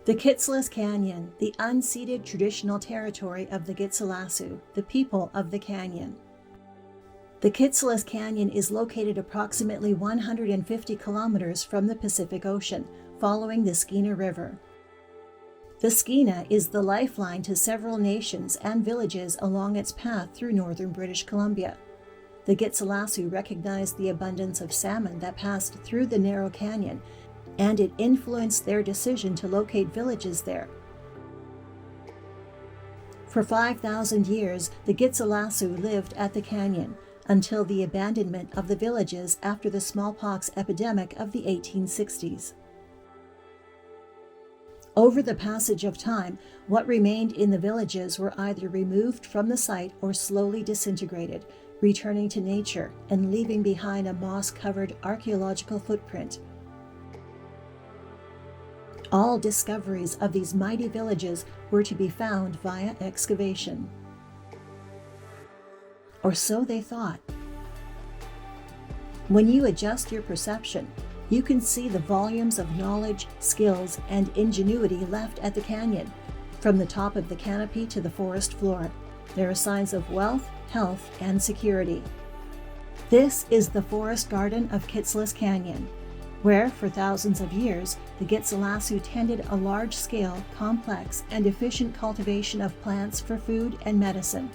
The Kitselas Canyon, the unceded traditional territory of the Kitselas, the people of the canyon. The Kitselas Canyon is located approximately 150 kilometers from the Pacific Ocean, following the Skeena River. The Skeena is the lifeline to several nations and villages along its path through northern British Columbia. The Kitselas recognized the abundance of salmon that passed through the narrow canyon, and it influenced their decision to locate villages there. For 5,000 years, the Kitselas lived at the canyon until the abandonment of the villages after the smallpox epidemic of the 1860s. Over the passage of time, what remained in the villages were either removed from the site or slowly disintegrated, returning to nature and leaving behind a moss-covered archaeological footprint. All discoveries of these mighty villages were to be found via excavation. Or so they thought. When you adjust your perception, you can see the volumes of knowledge, skills, and ingenuity left at the canyon. From the top of the canopy to the forest floor, there are signs of wealth, health, and security. This is the forest garden of Kitselas Canyon, where for thousands of years, the Kitselas tended a large-scale, complex, and efficient cultivation of plants for food and medicine.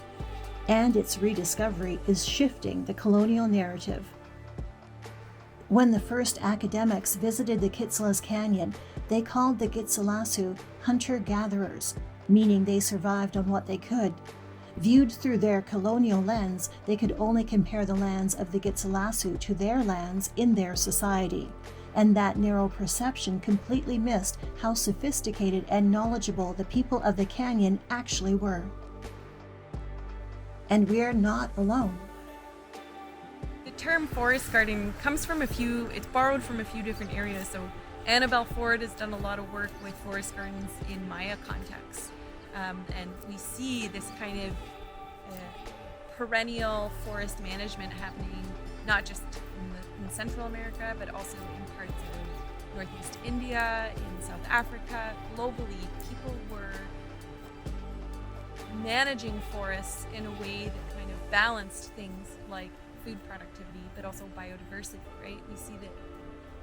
And its rediscovery is shifting the colonial narrative. When the first academics visited the Kitselas Canyon, they called the Kitselas hunter-gatherers, meaning they survived on what they could. Viewed through their colonial lens, they could only compare the lands of the Kitselas to their lands in their society, and that narrow perception completely missed how sophisticated and knowledgeable the people of the canyon actually were. And we're not alone. The term forest garden comes from it's borrowed from a few different areas. So Annabelle Ford has done a lot of work with forest gardens in Maya context. And we see this kind of perennial forest management happening, not just in Central America, but also in parts of Northeast India, in South Africa. Globally, people were managing forests in a way that kind of balanced things like food productivity, but also biodiversity, right? We see that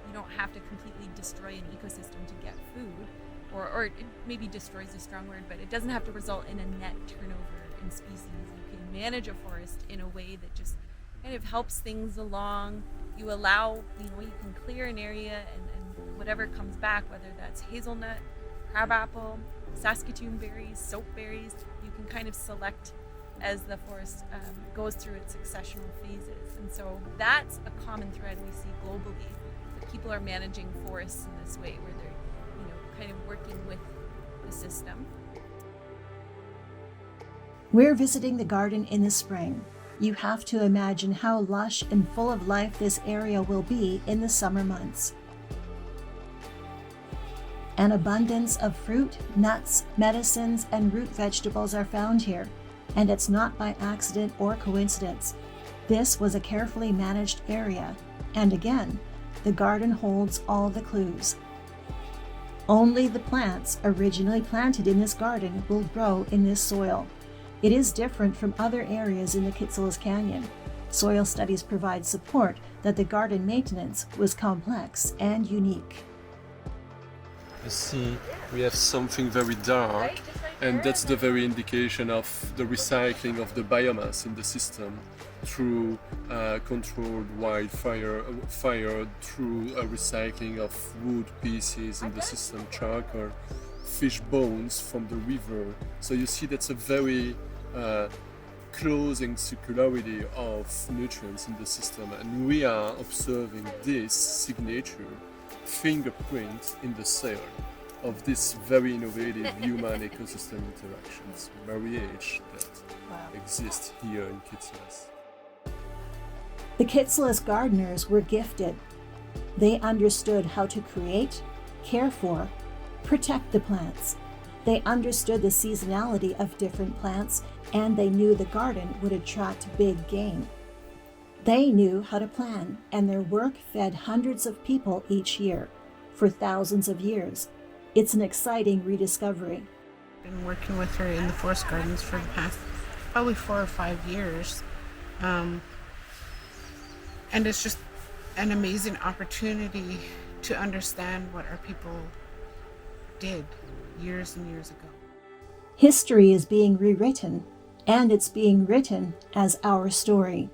you don't have to completely destroy an ecosystem to get food, or it maybe destroys is a strong word, but it doesn't have to result in a net turnover in species. You can manage a forest in a way that just kind of helps things along. You allow, you can clear an area and whatever comes back, whether that's hazelnut, crabapple, Saskatoon berries, soap berries, you can kind of select as the forest goes through its successional phases. And so that's a common thread we see globally, that people are managing forests in this way, where they're kind of working with the system. We're visiting the garden in the spring. You have to imagine how lush and full of life this area will be in the summer months. An abundance of fruit, nuts, medicines, and root vegetables are found here, and it's not by accident or coincidence. This was a carefully managed area, and again, the garden holds all the clues. Only the plants originally planted in this garden will grow in this soil. It is different from other areas in the Kitselas Canyon. Soil studies provide support that the garden maintenance was complex and unique. You see, we have something very dark, and that's the very indication of the recycling of the biomass in the system through controlled wildfire, through recycling of wood pieces in the system, charcoal, fish bones from the river. So you see that's a very closing circularity of nutrients in the system, and we are observing this signature fingerprint in the soil of this very innovative human ecosystem interactions, marriage that exists here in Kitselas. The Kitselas gardeners were gifted. They understood how to create, care for, protect the plants. They understood the seasonality of different plants, and they knew the garden would attract big game. They knew how to plan, and their work fed hundreds of people each year for thousands of years. It's an exciting rediscovery. Been working with her in the forest gardens for the past probably 4 or 5 years. And it's just an amazing opportunity to understand what our people did years and years ago. History is being rewritten, and it's being written as our story.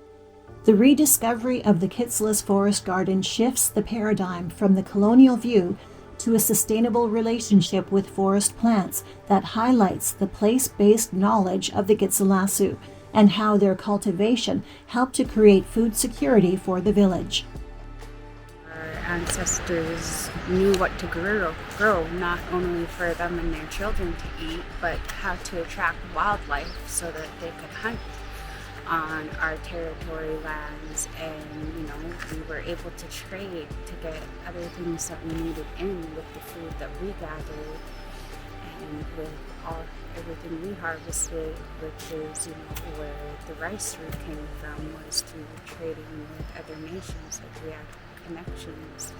The rediscovery of the Kitselas Forest Garden shifts the paradigm from the colonial view to a sustainable relationship with forest plants that highlights the place-based knowledge of the Kitselasu and how their cultivation helped to create food security for the village. Our ancestors knew what to grow, not only for them and their children to eat, but how to attract wildlife so that they could hunt on our territory lands. And we were able to trade to get other things that we needed in with the food that we gathered and with everything we harvested, which is where the rice root came from, was through trading with other nations. Like, we had connections,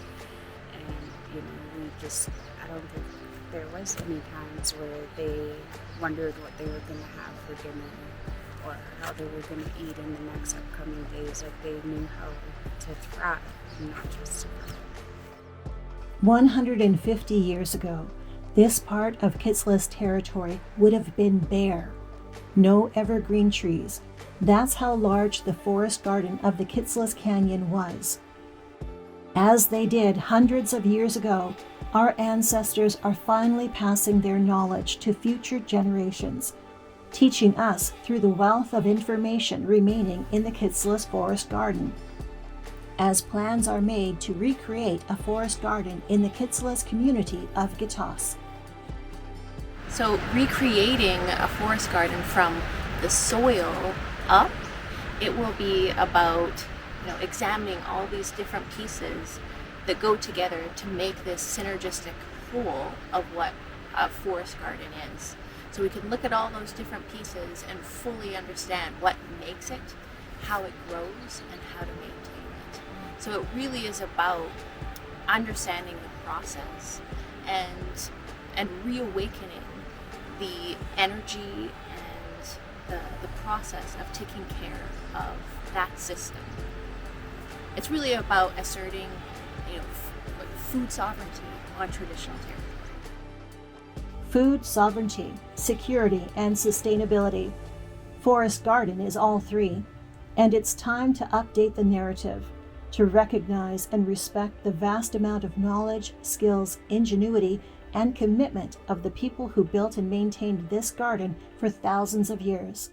and I don't think there was any times where they wondered what they were going to have for dinner or how they were going to eat in the next upcoming days. Like, they knew how to thrive, not just survive. 150 years ago, this part of Kitselas territory would have been bare. No evergreen trees. That's how large the forest garden of the Kitselas Canyon was. As they did hundreds of years ago, our ancestors are finally passing their knowledge to future generations, teaching us through the wealth of information remaining in the Kitselas Forest Garden. As plans are made to recreate a forest garden in the Kitselas community of Gitas. So recreating a forest garden from the soil up, it will be about examining all these different pieces that go together to make this synergistic whole of what a forest garden is. So we can look at all those different pieces and fully understand what makes it, how it grows, and how to maintain it. So it really is about understanding the process and reawakening the energy and the process of taking care of that system. It's really about asserting, food sovereignty on traditional territory. Food sovereignty, security, and sustainability. Forest Garden is all three, and it's time to update the narrative, to recognize and respect the vast amount of knowledge, skills, ingenuity, and commitment of the people who built and maintained this garden for thousands of years.